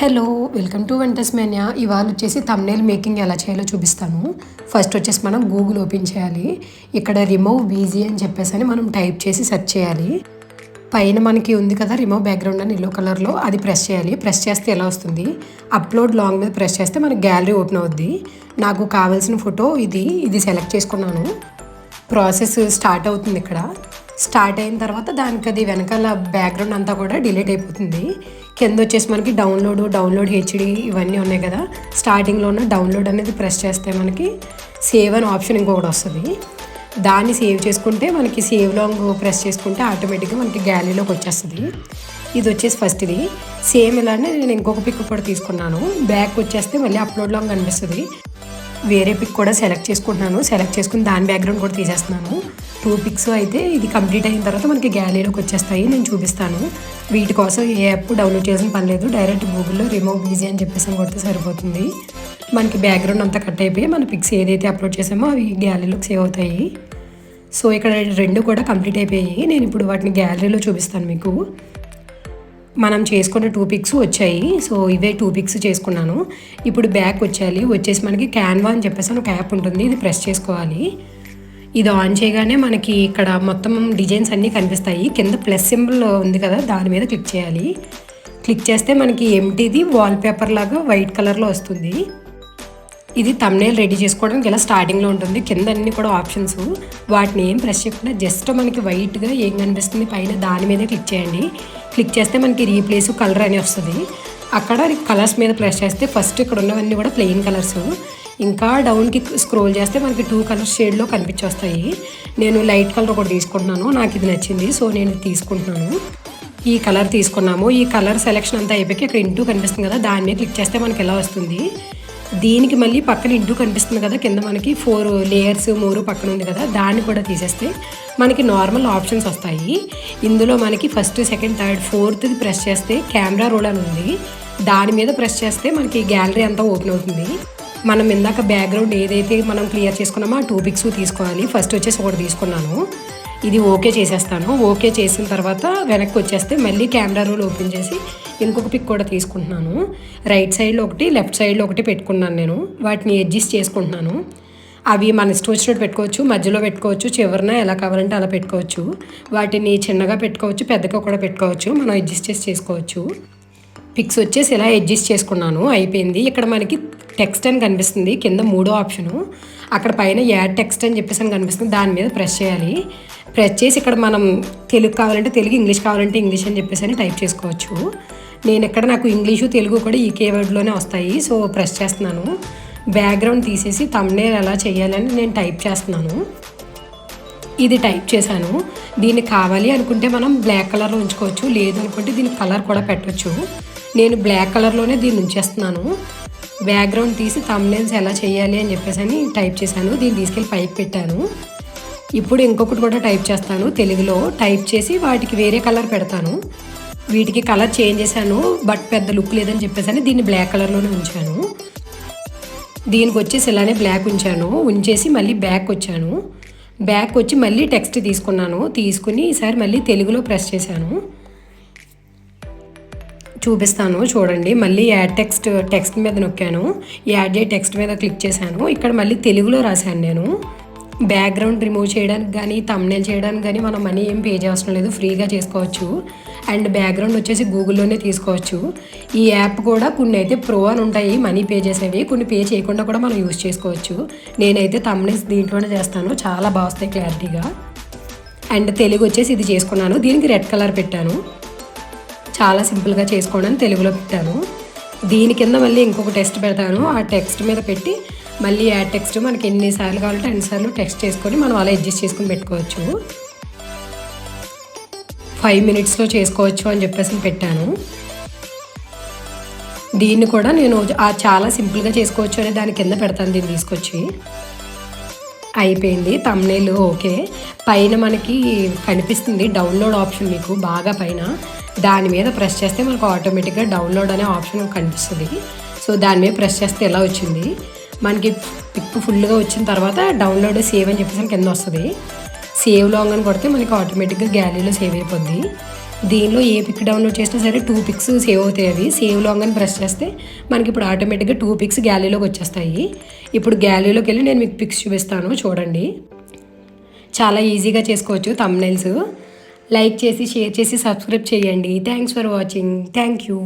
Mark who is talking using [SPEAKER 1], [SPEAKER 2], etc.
[SPEAKER 1] Hello welcome to వెంటస్ మేనియా. ఇవాళ వచ్చేసి థంబ్నెయిల్ మేకింగ్ ఎలా చేయాలో చూపిస్తాను. ఫస్ట్ వచ్చేసి మనం గూగుల్ ఓపెన్ చేయాలి. ఇక్కడ రిమూవ్ బీజీ అని చెప్పేసి మనం టైప్ చేసి సెర్చ్ చేయాలి. పైన మనకి ఉంది కదా రిమూవ్ బ్యాక్గ్రౌండ్ అని ఎల్లో కలర్లో, అది ప్రెస్ చేయాలి. ప్రెస్ చేస్తే ఎలా వస్తుంది, అప్లోడ్ లాంగ్ మీద ప్రెస్ చేస్తే మనకి గ్యాలరీ ఓపెన్ అవుద్ది. నాకు కావాల్సిన ఫోటో ఇది సెలెక్ట్ చేసుకున్నాను. ప్రాసెస్ స్టార్ట్ అవుతుంది. ఇక్కడ స్టార్ట్ అయిన తర్వాత దానికి అది వెనకాల బ్యాక్గ్రౌండ్ అంతా కూడా డిలీట్ అయిపోతుంది. కింద వచ్చేసి మనకి డౌన్లోడ్ హెచ్డి ఇవన్నీ ఉన్నాయి కదా. స్టార్టింగ్లో ఉన్న డౌన్లోడ్ అనేది ప్రెస్ చేస్తే మనకి సేవ్ అని ఆప్షన్ ఇంకొకటి వస్తుంది. దాన్ని సేవ్ చేసుకుంటే మనకి సేవ్ లాంగ్ ప్రెస్ చేసుకుంటే ఆటోమేటిక్గా మనకి గ్యాలరీలోకి వచ్చేస్తుంది. ఇది వచ్చేసి ఫస్ట్ ఇది సేమ్ ఇలానే నేను ఇంకొక పిక్ కూడా తీసుకున్నాను. బ్యాక్ వచ్చేస్తే మళ్ళీ అప్లోడ్ లాంగ్ కనిపిస్తుంది. వేరే పిక్ కూడా సెలెక్ట్ చేసుకుంటున్నాను. సెలెక్ట్ చేసుకుని దాని బ్యాక్గ్రౌండ్ కూడా తీసేస్తున్నాను. 2 పిక్స్ అయితే ఇది కంప్లీట్ అయిన తర్వాత మనకి గ్యాలరీలోకి వచ్చేస్తాయి. నేను చూపిస్తాను. వీటి కోసం ఏ యాప్ డౌన్లోడ్ చేసిన పని లేదు. డైరెక్ట్ గూగుల్లో రిమూవ్ బీజీ అని చెప్పేసి కొడితే సరిపోతుంది. మనకి బ్యాక్గ్రౌండ్ అంతా కట్ అయిపోయి మన పిక్స్ ఏదైతే అప్లోడ్ చేసామో అవి గ్యాలరీలోకి సేవ్ అవుతాయి. సో ఇక్కడ 2 కూడా కంప్లీట్ అయిపోయాయి. నేను ఇప్పుడు వాటిని గ్యాలరీలో చూపిస్తాను మీకు. మనం చేసుకున్న 2 పిక్స్ వచ్చాయి. సో ఇవే 2 పిక్స్ చేసుకున్నాను. ఇప్పుడు బ్యాక్ వచ్చేసి మనకి క్యాన్వా అని చెప్పేసి ఒక యాప్ ఉంటుంది. ఇది ప్రెస్ చేసుకోవాలి. ఇది ఆన్ చేయగానే మనకి ఇక్కడ మొత్తం డిజైన్స్ అన్నీ కనిపిస్తాయి. కింద ప్లస్ సింబల్ ఉంది కదా, దాని మీద క్లిక్ చేయాలి. క్లిక్ చేస్తే మనకి ఎంటీది వాల్పేపర్ లాగా వైట్ కలర్లో వస్తుంది. ఇది థంబ్నెయిల్ రెడీ చేసుకోవడానికి ఇలా స్టార్టింగ్లో ఉంటుంది. కింద అన్నీ కూడా ఆప్షన్స్, వాటిని ఏం ప్రెస్ చేయకుండా జస్ట్ మనకి వైట్గా ఏం కనిపిస్తుంది పైన దాని మీదే క్లిక్ చేయండి. క్లిక్ చేస్తే మనకి రీప్లేస్ కలర్ అని వస్తుంది. అక్కడ కలర్స్ మీద ప్రెస్ చేస్తే ఫస్ట్ ఇక్కడ ఉన్నవన్నీ కూడా ప్లెయిన్ కలర్స్. ఇంకా డౌన్కి స్క్రోల్ చేస్తే మనకి 2 కలర్స్ షేడ్లో కనిపించొస్తాయి. నేను లైట్ కలర్ ఒకటి తీసుకుంటున్నాను. నాకు ఇది నచ్చింది, సో నేను తీసుకుంటున్నాను. ఈ కలర్ తీసుకున్నాము. ఈ కలర్ సెలెక్షన్ అంతా అయిపోయి ఇక్కడ ఇంటూ కనిపిస్తుంది కదా, దాని మీద క్లిక్ చేస్తే మనకి ఎలా వస్తుంది. దీనికి మళ్ళీ పక్కన ఇంటూ కనిపిస్తుంది కదా, కింద మనకి 4 లేయర్స్ 3 పక్కన ఉంది కదా, దాన్ని కూడా తీసేస్తే మనకి నార్మల్ ఆప్షన్స్ వస్తాయి. ఇందులో మనకి ఫస్ట్, సెకండ్, థర్డ్, ఫోర్త్ది ప్రెస్ చేస్తే కెమెరా రోల్ అని ఉంది. దాని మీద ప్రెస్ చేస్తే మనకి గ్యాలరీ అంతా ఓపెన్ అవుతుంది. మనం ఇందాక బ్యాక్గ్రౌండ్ ఏదైతే మనం క్లియర్ చేసుకున్నామో ఆ 2 పిక్స్ తీసుకోవాలి. ఫస్ట్ వచ్చేసి ఒకటి తీసుకున్నాను. ఇది ఓకే చేసేస్తాను. ఓకే చేసిన తర్వాత వెనక్కి వచ్చేస్తే మళ్ళీ కెమెరా రోల్ ఓపెన్ చేసి ఇంకొక పిక్ కూడా తీసుకుంటున్నాను. రైట్ సైడ్లో ఒకటి, లెఫ్ట్ సైడ్లో ఒకటి పెట్టుకున్నాను. నేను వాటిని అడ్జస్ట్ చేసుకుంటున్నాను. అవి మన ఇష్టం వచ్చినట్టు పెట్టుకోవచ్చు, మధ్యలో పెట్టుకోవచ్చు, చివరిన ఎలా కావాలంటే అలా పెట్టుకోవచ్చు. వాటిని చిన్నగా పెట్టుకోవచ్చు, పెద్దగా కూడా పెట్టుకోవచ్చు. మనం అడ్జస్ట్ చేసుకోవచ్చు. పిక్స్ వచ్చేసి ఇలా అడ్జస్ట్ చేసుకున్నాను. అయిపోయింది. ఇక్కడ మనకి టెక్స్ట్ అని కనిపిస్తుంది కింద 3వ ఆప్షను. అక్కడ పైన యాడ్ టెక్స్ట్ అని చెప్పేసి అని కనిపిస్తుంది. దాని మీద ప్రెస్ చేయాలి. ప్రెస్ చేసి ఇక్కడ మనం తెలుగు కావాలంటే తెలుగు, ఇంగ్లీష్ కావాలంటే ఇంగ్లీష్ అని చెప్పేసి అని టైప్ చేసుకోవచ్చు. నేను ఇక్కడ నాకు ఇంగ్లీషు తెలుగు కూడా ఈ కీవర్డ్లోనే వస్తాయి. సో ప్రెస్ చేస్తున్నాను. బ్యాక్గ్రౌండ్ తీసేసి థంబ్నెయిల్ ఎలా చేయాలని నేను టైప్ చేస్తున్నాను. ఇది టైప్ చేశాను. దీన్ని కావాలి అనుకుంటే మనం బ్లాక్ కలర్లో ఉంచుకోవచ్చు, లేదు అనుకుంటే దీనికి కలర్ కూడా పెట్టవచ్చు. నేను బ్లాక్ కలర్లోనే దీన్ని ఉంచేస్తున్నాను. బ్యాక్గ్రౌండ్ తీసి థంబ్నెయిల్స్ ఎలా చేయాలి అని చెప్పేసి అని టైప్ చేశాను. దీన్ని తీసుకెళ్ళి పైకి పెట్టాను. ఇప్పుడు ఇంకొకటి కూడా టైప్ చేస్తాను. తెలుగులో టైప్ చేసి వాటికి వేరే కలర్ పెడతాను. వీటికి కలర్ చేంజ్ చేశాను, బట్ పెద్ద లుక్ లేదని చెప్పేసి దీన్ని బ్లాక్ కలర్లోనే ఉంచాను. దీనికి వచ్చేసి ఇలానే బ్లాక్ ఉంచేసి మళ్ళీ బ్యాక్ వచ్చాను. బ్యాక్ వచ్చి మళ్ళీ టెక్స్ట్ తీసుకున్నాను. తీసుకుని ఈసారి మళ్ళీ తెలుగులో ప్రెస్ చేశాను. చూపిస్తాను చూడండి. మళ్ళీ యాడ్ టెక్స్ట్ మీద నొక్కాను. యాడ్ టెక్స్ట్ మీద క్లిక్ చేశాను. ఇక్కడ మళ్ళీ తెలుగులో రాశాను నేను. బ్యాక్గ్రౌండ్ రిమూవ్ చేయడానికి కానీ థంబ్నెయిల్ చేయడానికి కానీ మనం మనీ ఏం పే చేయాల్సిన లేదు, ఫ్రీగా చేసుకోవచ్చు. అండ్ బ్యాక్గ్రౌండ్ వచ్చేసి గూగుల్లోనే తీసుకోవచ్చు. ఈ యాప్ కూడా కొన్ని అయితే ప్రో అని ఉంటాయి, మనీ పే చేసేవి. కొన్ని పే చేయకుండా కూడా మనం యూజ్ చేసుకోవచ్చు. నేనైతే థంబ్నెయిల్స్ దీంట్లోనే చేస్తాను. చాలా బాగా వస్తాయి క్లారిటీగా. అండ్ తెలుగు వచ్చేసి ఇది చేసుకున్నాను. దీనికి రెడ్ కలర్ పెట్టాను. చాలా సింపుల్గా చేసుకోవడానికి తెలుగులో పెట్టాను. దీని కింద మళ్ళీ ఇంకొక టెక్స్ట్ పెడతాను. ఆ టెక్స్ట్ మీద పెట్టి మళ్ళీ యాడ్ టెక్స్ట్ మనకి ఎన్నిసార్లు కావాలంటే అన్నిసార్లు టెక్స్ట్ చేసుకొని మనం అలా అడ్జస్ట్ చేసుకొని పెట్టుకోవచ్చు. 5 మినిట్స్లో చేసుకోవచ్చు అని చెప్పేసి పెట్టాను. దీన్ని కూడా నేను చాలా సింపుల్గా చేసుకోవచ్చు అనే దాని కింద పెడతాను. దీన్ని తీసుకొచ్చి అయిపోయింది. Thumbnail okay. పైన మనకి కనిపిస్తుంది డౌన్లోడ్ ఆప్షన్ మీకు బాగా పైన. దాని మీద ప్రెస్ చేస్తే మనకు ఆటోమేటిక్గా డౌన్లోడ్ అనే ఆప్షన్ కనిపిస్తుంది. సో దాని మీద ప్రెస్ చేస్తే ఎలా వచ్చింది మనకి పిక్ ఫుల్గా వచ్చిన తర్వాత డౌన్లోడ్ సేవ్ అని చెప్పేసి కింద వస్తుంది. సేవ్ లాంగ్ అని కొడితే మనకి ఆటోమేటిక్గా గ్యాలరీలో సేవ్ అయిపోద్ది. దీనిలో ఏ పిక్ డౌన్లోడ్ చేసినా సరే 2 పిక్స్ సేవ్ అవుతాయి. అవి సేవ్ లాంగ్ అని ప్రెస్ చేస్తే మనకి ఇప్పుడు ఆటోమేటిక్గా 2 పిక్స్ గ్యాలరీలోకి వచ్చేస్తాయి. ఇప్పుడు గ్యాలరీలోకి వెళ్ళి నేను మీకు పిక్స్ చూపిస్తాను చూడండి. చాలా ఈజీగా చేసుకోవచ్చు థంబ్నెయిల్స్. లైక్ చేసి షేర్ చేసి సబ్స్క్రైబ్ చేయండి. Thanks for watching. Thank you.